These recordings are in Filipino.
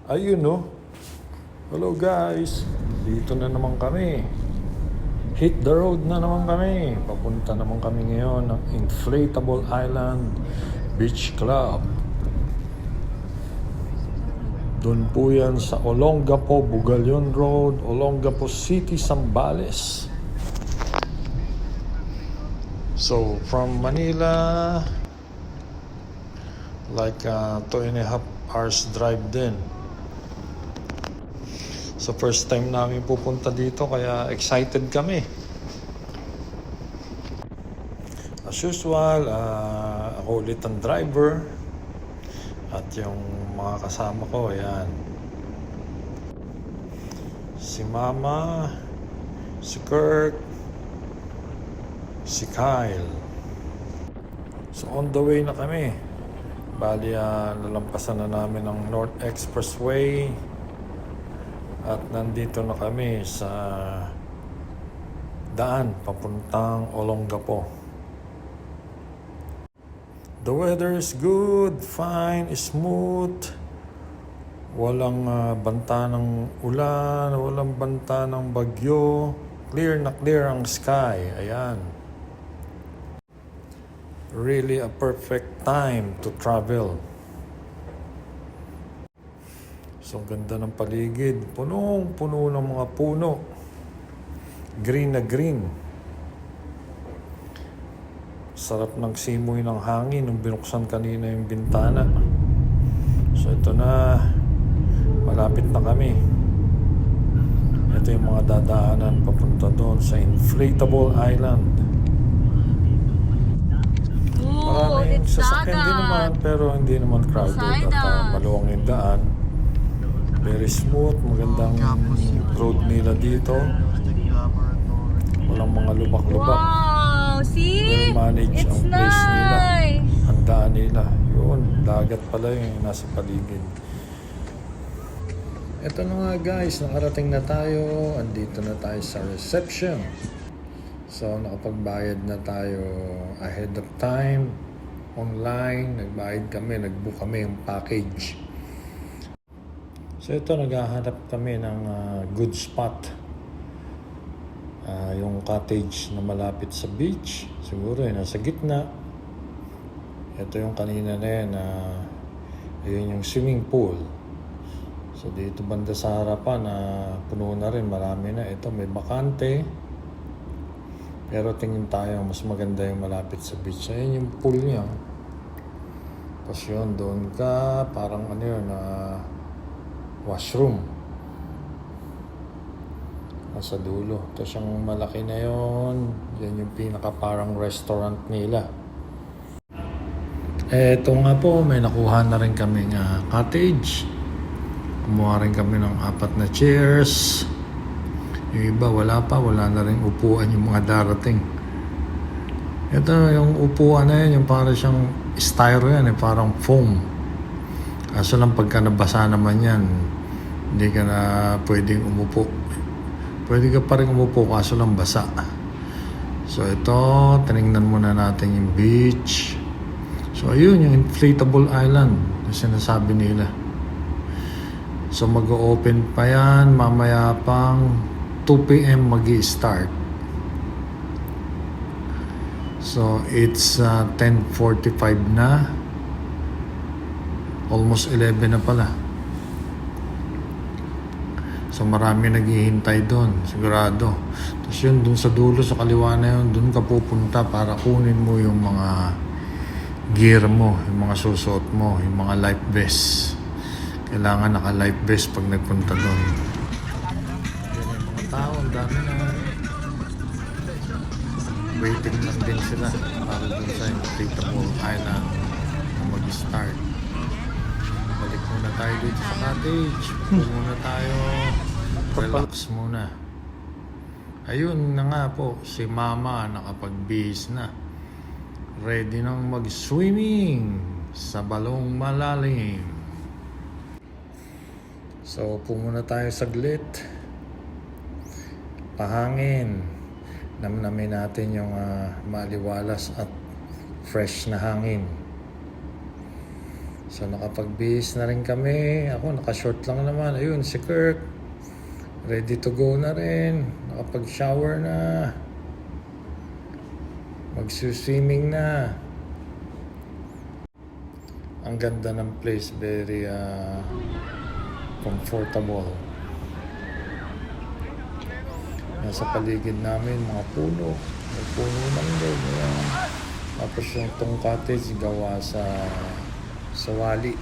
Ayun no. Hello guys. Dito na naman kami. Hit the road na naman kami. Papunta naman kami ngayon ng Inflatable Island Beach Club. Doon po yan sa Olongapo, Bugalyon Road, Olongapo City, Zambales. So from Manila, like 2.5 hours drive din. So first time namin pupunta dito kaya excited kami. As usual, ako ulit ang driver. At yung mga kasama ko, ayan. Si Mama, si Kirk, si Kyle. So on the way na kami. Bali, nalampasan na namin ang North Expressway. At nandito na kami sa daan papuntang Olongapo. The weather is good, fine, smooth. Walang banta ng ulan, walang banta ng bagyo. Clear na clear ang sky. Ayan. Really a perfect time to travel. So, ganda ng paligid. Punong-puno ng mga puno. Green na green. Sarap ng simoy ng hangin nung binuksan kanina yung bintana. So, ito na. Malapit na kami. Ito yung mga dadaanan papunta doon sa Inflatable Island. Maraming sasakyan din naman, pero hindi naman crowded at maluwang yung daan. Very smooth, magandang road nila dito. Walang mga lubak-lubak. Wow, see? Well managed It's ang place nila. nice. Ang daan nila. Yun, dagat pala yung nasa paligid. Ito na nga guys, nakarating na tayo. Andito na tayo sa reception. So, nakapagbayad na tayo ahead of time. Online, nagbayad kami, nag-book kami yung package. So ito, naghahanap kami ng good spot. Yung cottage na malapit sa beach. Siguro yun, nasa gitna. Ito yung kanina na yan. Yun yung swimming pool. So dito banda sa harapan, puno na rin, marami na. Ito, may bakante. Pero tingin tayo, mas maganda yung malapit sa beach. Ayan yung pool niya. Tapos yun, doon ka, parang ano yun, washroom. Nasa dulo. Tapos yung malaki na yun, yan yung pinaka parang restaurant nila. Eto nga po, may nakuha na rin kami cottage. Kumuha rin kami ng 4 na chairs. Yung iba wala pa, wala na rin upuan yung mga darating. Ito yung upuan na yun, yung parang siyang styro yan, parang foam. Kaso lang pagka nabasa naman yan, hindi ka na pwedeng umupo. Pwede ka pa rin umupo, kaso lang basa. So ito, tinignan muna natin yung beach. So ayun, yung Inflatable Island, yung sinasabi nila. So mag-o-open pa yan, mamaya pang 2 p.m. mag-i-start. So it's 10:45 na. Almost 11 na pala. So marami naghihintay doon, sigurado. Tapos yun, doon sa dulo, sa kaliwa na yun, doon ka pupunta para kunin mo yung mga gear mo, yung mga susuot mo, yung mga life vest. Kailangan naka-life vest pag nagpunta doon. Yan yung mga tao, ang dami na. Waiting lang din sila para doon sa Inflatable Island na mag-start. Balik muna tayo dito sa cottage. Muna tayo. Relax muna. Ayun na nga po, si Mama nakapag-bihis na. Ready nang mag-swimming sa balong malalim. So, muna tayo saglit. Pahangin. Namnamin natin yung maliwalas at fresh na hangin. So nakapagbihis na rin kami. Ako naka-short lang naman. Ayun, si Kirk. Ready to go na rin. Nakapag-shower na. Mag-swimming na. Ang ganda ng place. Very comfortable. Nasa paligid namin, mga puno. May puno man din. Ayan. Tapos yung tong cottage gawa sa wali.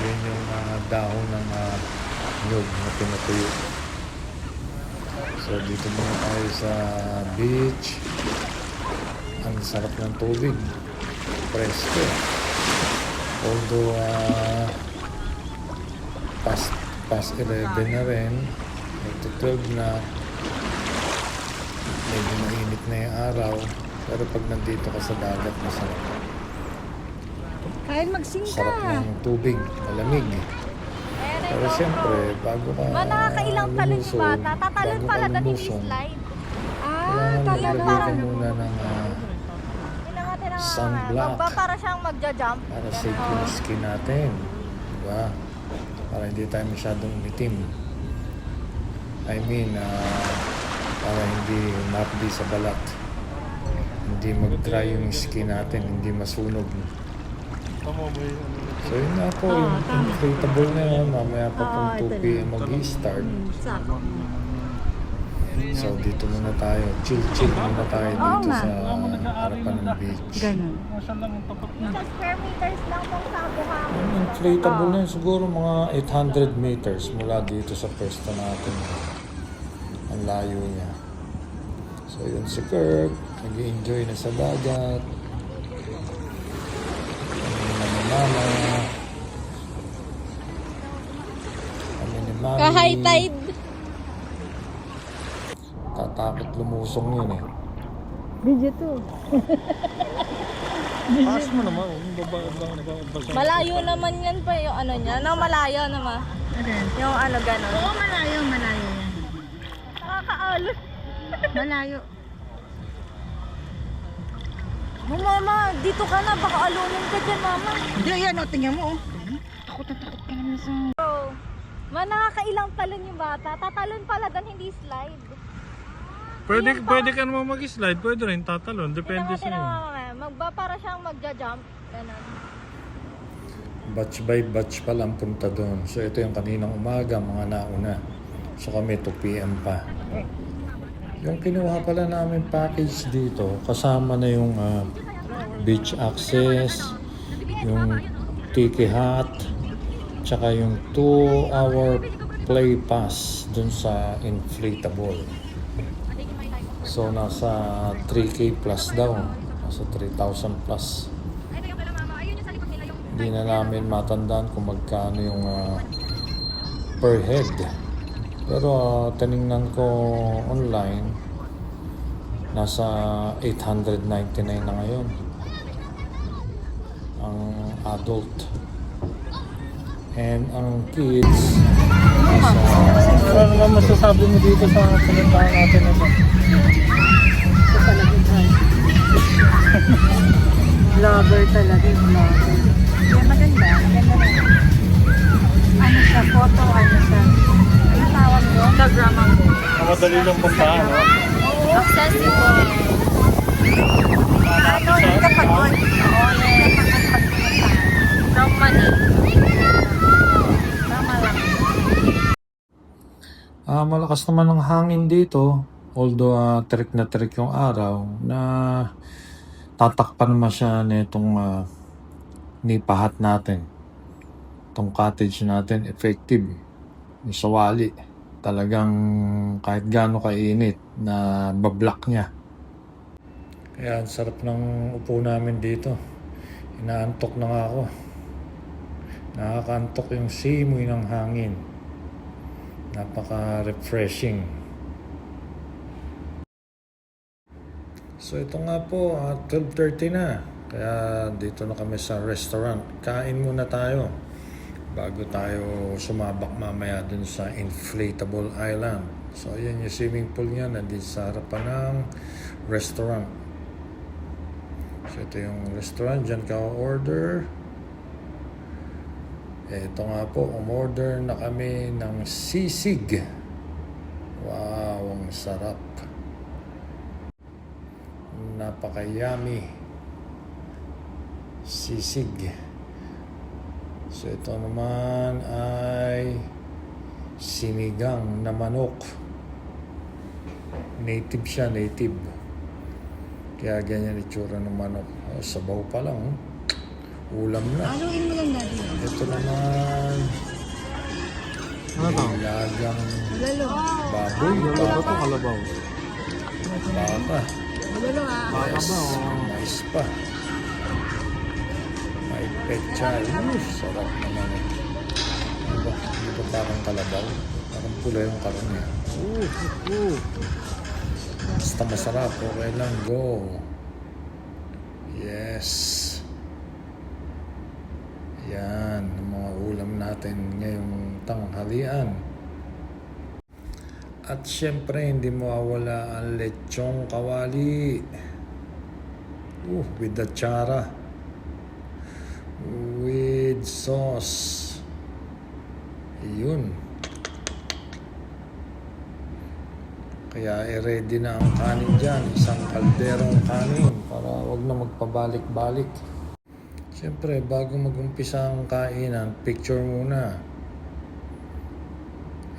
Yun yung dahon ng nyug na pinatuyo. So dito muna tayo sa beach. Ang sarap ng tubig. Presko. Although past 11 na rin. Ito 12 na. Medyo mainit na yung araw. Pero pag nandito ka sa dagat, masarap. Kahit magsing Sarap ka. ng tubig, malamig. Pero siyempre, bago ka nakakailang talon yung lumusong, bata. Tatalon bago pala ka doon, hindi lumusong, slide. kailangan Talon maglagay para. ka muna ng Kailangan natin ng sunblock. para siyang magja-jump. para safe yung skin natin. Diba? Para hindi tayo masyadong umitim. I mean, para hindi mapdi sa balat. Hindi mag-dry yung skin natin, hindi masunog. So yun nga po, yung inflatable na yun, mamaya pa pong 2 p.m. mag-i-start. So dito muna tayo, chill muna tayo dito nga. sa harapan ng beach. Ganun. Ilang square meters lang tong sa buhangin. Yung inflatable na yun, siguro mga 800 meters mula dito sa pwesto natin. Ang layo niya. So yun si Kirk, nag-enjoy na sa dagat. Kami ni Mami. Ka-high tide. Tatakot lumusong yun eh. Video to. Taas mo naman. Malayo naman yan pa yung ano niya. No, malayo naman. Yung ano gano'n. Oo, malayo yan. Nakakaalot. Malayo. Mama, dito ka na. Baka alunin ka dyan, mama. Hindi, yan o, tingnan mo. Takot na takot ka naman sa... Nakakailang talon yung bata. Tatalon pala doon, hindi slide. Pwede ka naman mag-slide. Pwede rin tatalon. Depende Tingnan sa'yo. mo, para siyang magja-jump. Ganun. Batch by batch pa lang punta doon. So ito yung kaninang umaga, mga nauna. So kami 2 p.m. pa. Yung kinuha pala namin package dito, kasama na yung beach access, yung tiki hut, tsaka yung 2-hour play pass dun sa inflatable. So nasa 3K plus daw, nasa 3,000 plus. Hindi na namin matandaan kung magkano yung per head. Pero tinignan ko online, nasa 899 na ngayon ang adult. And ang kids, nasa... Ano naman masasabi mo dito sa pinuntahan natin ito? Vlogger talaga yung vlogger. Yan, maganda. Maganda na. Ano siya, photo, ano siya. Ano tawag mo? Instagram ang Madali lang puntahan, no? Accessible. ano, hindi ka pagod. Oo, From Manila. tama lang. Malakas naman ang hangin dito. Although terik na terik yung araw, na tatakpan naman siya nitong nipahat natin. Itong cottage natin, effective. Yung sawali, talagang kahit gaano kainit na bablock niya. Kaya ang sarap ng upo namin dito. Inaantok na nga ako. Nakakaantok yung simoy ng hangin. Napaka-refreshing. So ito nga po, 12:30 na. Kaya dito na kami sa restaurant. Kain muna tayo bago tayo sumabak mamaya dun sa Inflatable Island. So ayan yung swimming pool niya, nandito sa harapan ng restaurant. So ito yung restaurant, dyan ka order. Ito nga po, umorder na kami ng sisig. Wow, ang sarap. Napaka-yummy. Sisig. So ito naman ay sinigang na manok. Native siya, native. Kaya ganyan itsura ng manok. Oh, sabaw pa lang. Oh. Ulam na. Haluin mo lang natin. Ito naman, Ano to? nilagang Lalo. baboy. Ano to? Kalabaw. Baka. Lalo ah. Baka ba o? Mais pa. May pechay. Sarap naman eh. Di ba parang kalabaw? Parang pula yung karon niya. Basta masarap. Okay lang. Go. Yes. Yan. Ang mga ulam natin ngayong tanghalian. At syempre, hindi mawawala ang lechong kawali. With the chara. With sauce. Yun. Kaya i-ready na ang kanin dyan. Isang kalderong kanin para wag na magpabalik-balik. Siyempre, bago mag-umpisa ang kainan, picture muna.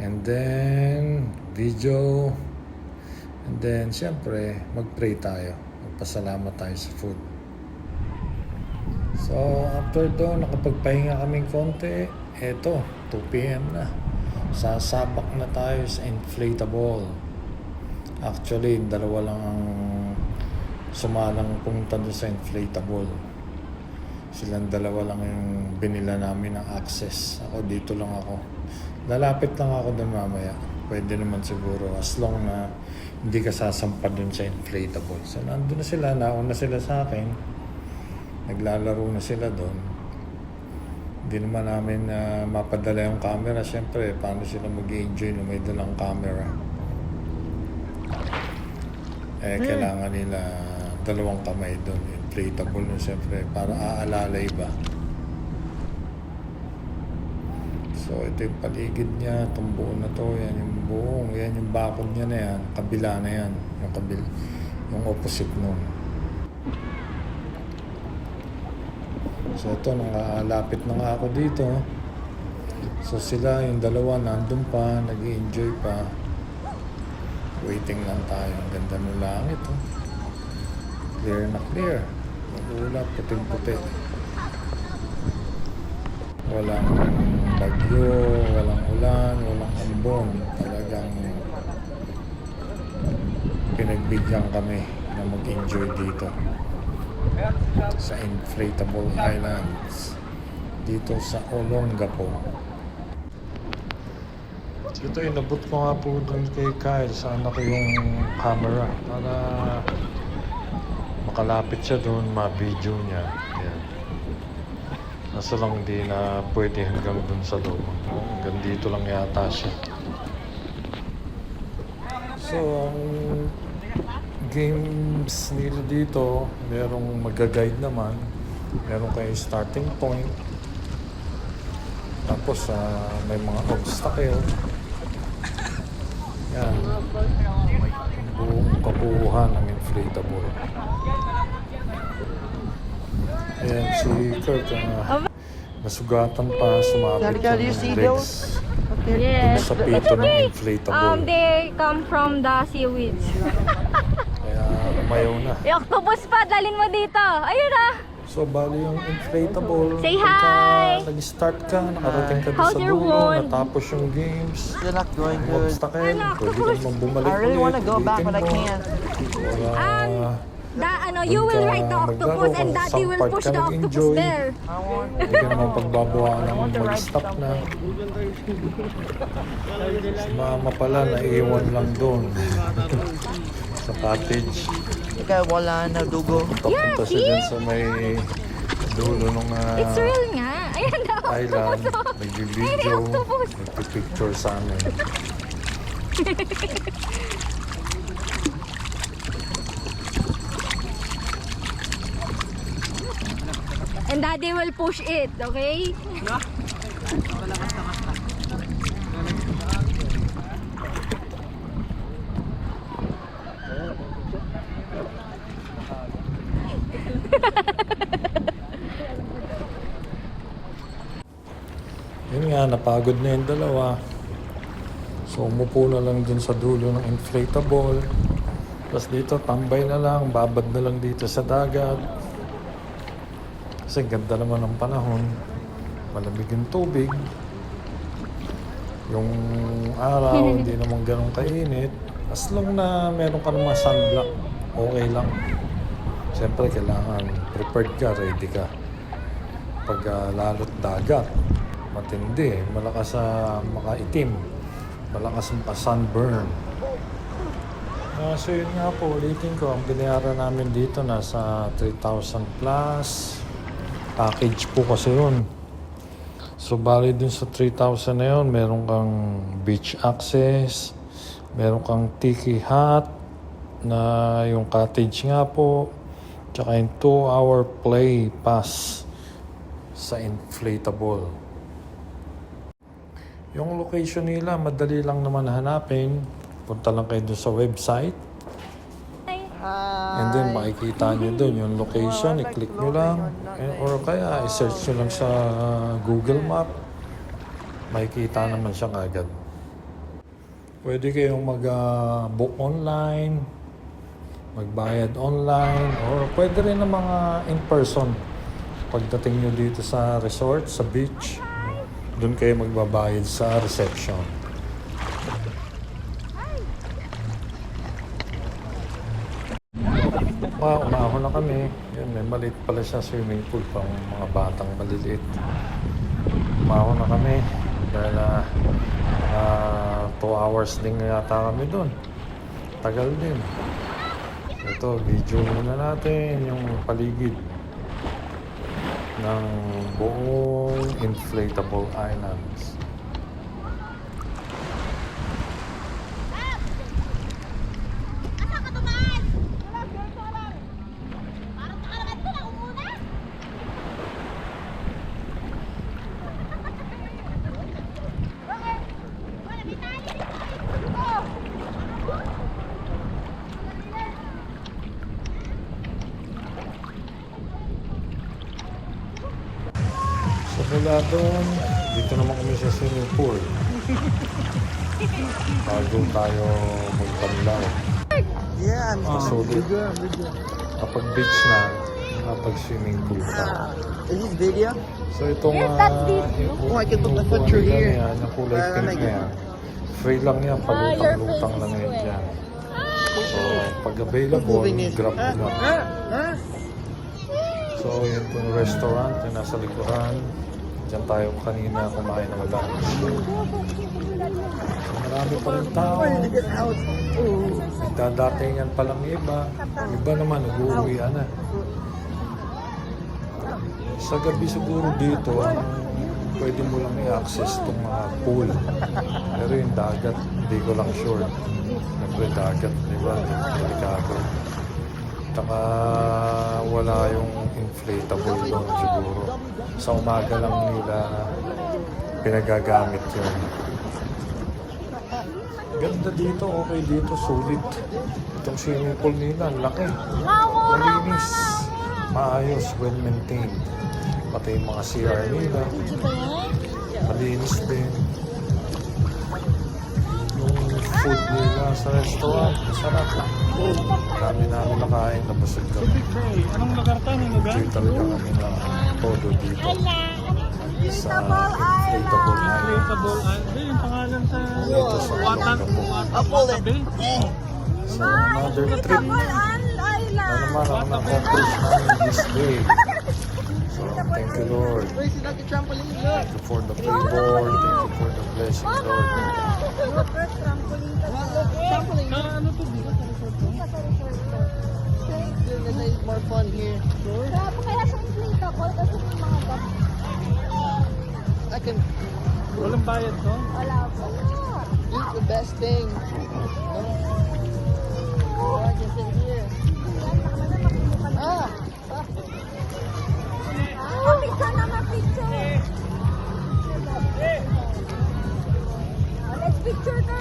And then, video. And then, siyempre, mag-pray tayo. Magpasalamat tayo sa food. So, after doon, nakapagpahinga kaming konti. Eto, 2 p.m. na. Sasabak na tayo sa inflatable. Actually, 2 lang ang sumalang pumunta doon sa inflatable. Silang 2 lang yung binila namin ng access. Ako dito lang ako. Lalapit lang ako doon mamaya. Pwede naman siguro as long na hindi ka sasampa doon sa inflatable. So nandun na sila, nauna sila sa akin. Naglalaro na sila doon. Hindi naman namin mapadala yung camera. Siyempre, paano sila mag-enjoy na may dalang camera? Kailangan nila 2 kamay doon. Inflatable na siyempre para aalalay ba. So ito yung paligid niya, itong buo na to, yan yung buong, yan yung bakod niya na yan, kabila na yan, yung opposite nun. So ito, nakalapit na nga ako dito. So sila, yung 2 nandun pa, nag-i-enjoy pa. Waiting lang tayo, ang ganda ng langit. Oh. Clear na clear. Ulap, puting-puti. Walang bagyo, walang ulan, walang ambon. Talagang pinagbigyan kami na mag-enjoy dito sa Inflatable Islands dito sa Olongapo. Ito, inabot ko nga po doon kay Kyle sa anak ko yung camera para makalapit siya doon, ma-video niya. Yan. Nasa lang hindi na pwede hanggang doon sa loob. Hanggang dito lang yata siya. So, ang games nila dito, merong mag-guide naman. Meron kayo starting point. Tapos, may mga obstacle. Yan. Buong kabuuhan ng inflatable. Ayan, si Kurt, nasugatan pa, sumabit yung legs. Yes. Sa pito ng inflatable. They come from the seaweeds. Kaya umayaw na. Yung octopus pa, dalhin mo dito. Ayun ah. So, bali yung inflatable. Say pagka hi! nag-start ka, nakarating ka doon How's sa your dulo, wound? natapos yung games. You're not going Yung good. obstacle, pwede ka naman bumalik I really want to ulit, go back, but I ulitin mo. can't. Wala, You will Pagka ride the octopus and maglaro, Daddy will sampad push ka the octopus nag-enjoy. there. Hindi ka naman pagbabawaan ng mag-stop na. Si mama pala, naiiwan lang doon. Sa cottage. Ikaw wala na dugo. Papunta siya dyan sa may dulo ng It's real nga. Ayan na island. octopus. Oh. Nag-video, Ay, octopus. nagpipicture sa amin. And Daddy will push it, okay? Yun nga, napagod na yung dalawa. So, umupo na lang dun sa dulo ng inflatable. Tapos dito, tambay na lang, babad na lang dito sa dagat. Kasi ganda naman ng panahon. Malamig yung tubig. Yung araw, hindi naman ganun kainit. As long na meron ka naman sunblock, okay lang. Siyempre, kailangan prepared ka, ready ka. Pag lalo't dagat, matindi, malakas sa makaitim, malakas sa sunburn. So yun nga po, ulitin ko, ang binayaran namin dito nasa 3,000 plus. Package po kasi yun. So bali dun sa 3,000 na yun, meron kang beach access, meron kang tiki hut, na yung cottage nga po, tsaka yung 2-hour play pass sa inflatable. Yung location nila, madali lang naman hanapin. Punta lang kayo doon sa website. And then makikita nyo doon yung location. I-click nyo lang. Or kaya i-search nyo lang sa Google Map. Makikita naman siya agad. Pwede kayong mag-book online, magbayad online, or pwede rin ng mga in-person. Pagdating nyo dito sa resort, sa beach, doon kayo magbabayad sa reception. Umahon na kami. Yan, may maliit pala siya swimming pool pang mga batang maliliit. Umahon na kami dahil 2 hours din yata kami doon. Tagal din. Ito, video muna natin yung paligid ng buong inflatable islands. So mula doon, dito naman kami sa swimming pool. Bago tayo magpanlaw. Yeah, I'm Sulit. good. Kapag beach na, kapag swimming pool ka. Is this video? So itong Oh, I can book a picture here. Yung kulay pink na yan. Free lang yan, palutang-lutang lang yan dyan. So pag available, grab mo lang. So yun po yung restaurant, yung nasa likuran. Diyan tayo kanina kumain ng lunch. So marami pa rin tao. Nagdadatingan pa lang iba. Iba naman, nag-uwian na. Sa gabi siguro dito, pwede mo lang i-access itong mga pool. Pero yung dagat, hindi ko lang sure. Siyempre dagat, di ba? Delikado. Saka wala yung inflatable doon siguro. Sa umaga lang nila pinagagamit yun. Ganda dito, okay dito, sulit. Itong swimming pool nila, laki. Malinis. Maayos, well maintained. Pati yung mga CR nila. Malinis din. Yung food nila sa restaurant, masarap. Dami namin nakain, nabusog kami. Anong lugar to? Anong lugar? Enjoy talaga kami na todo dito. Sa inflatable island. Inflatable island. Yung pangalan sa Dito sa Wata Bay. So another trip. Na naman ang na-accomplish namin this day. So thank you Lord. Where's the trampoline? Thank you for the favor. Thank you for the blessing Lord. Trampoline. Ano to? This is more fun here. Kaya sa inflatable kasi may mga gas. I can. Walang bayad to? Wala po. This is the best thing. Oh, I can sit here. Ah! Oh, picture naman, picture. Picture ka!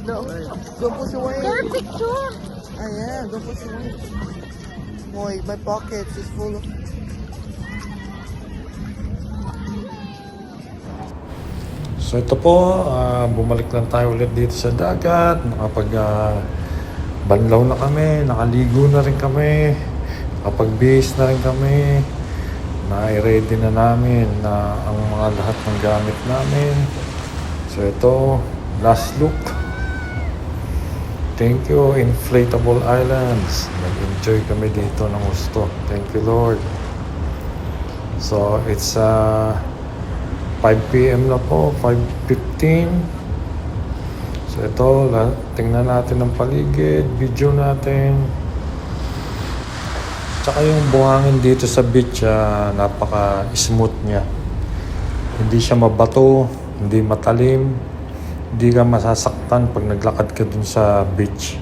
No, don't push away. Sir, picture! I am. Don't push away. Boy, my pockets is full of. So ito po, bumalik lang tayo ulit dito sa dagat. Banlaw na kami, nakaligo na rin kami, nakapag-bihis na rin kami. Na-ready na namin na ang mga lahat ng gamit namin. So ito, last look. Thank you, Inflatable Islands. Nag-enjoy kami dito ng gusto. Thank you, Lord. So it's 5 p.m. na po, 5:15. So ito, tingnan natin ang paligid, video natin. Tsaka yung buhangin dito sa beach, napaka-smooth niya. Hindi siya mabato, hindi matalim, hindi ka masasaktan pag naglakad ka dun sa beach.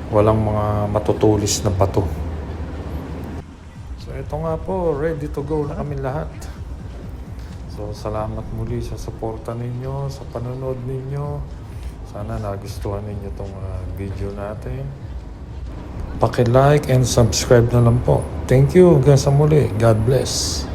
Walang mga matutulis na bato. So ito nga po, ready to go na kami lahat. So, salamat muli sa suporta ninyo, sa panonood ninyo. Sana nagustuhan ninyo itong video natin. Paki-like and subscribe na lang po. Thank you hanggang sa muli. God bless.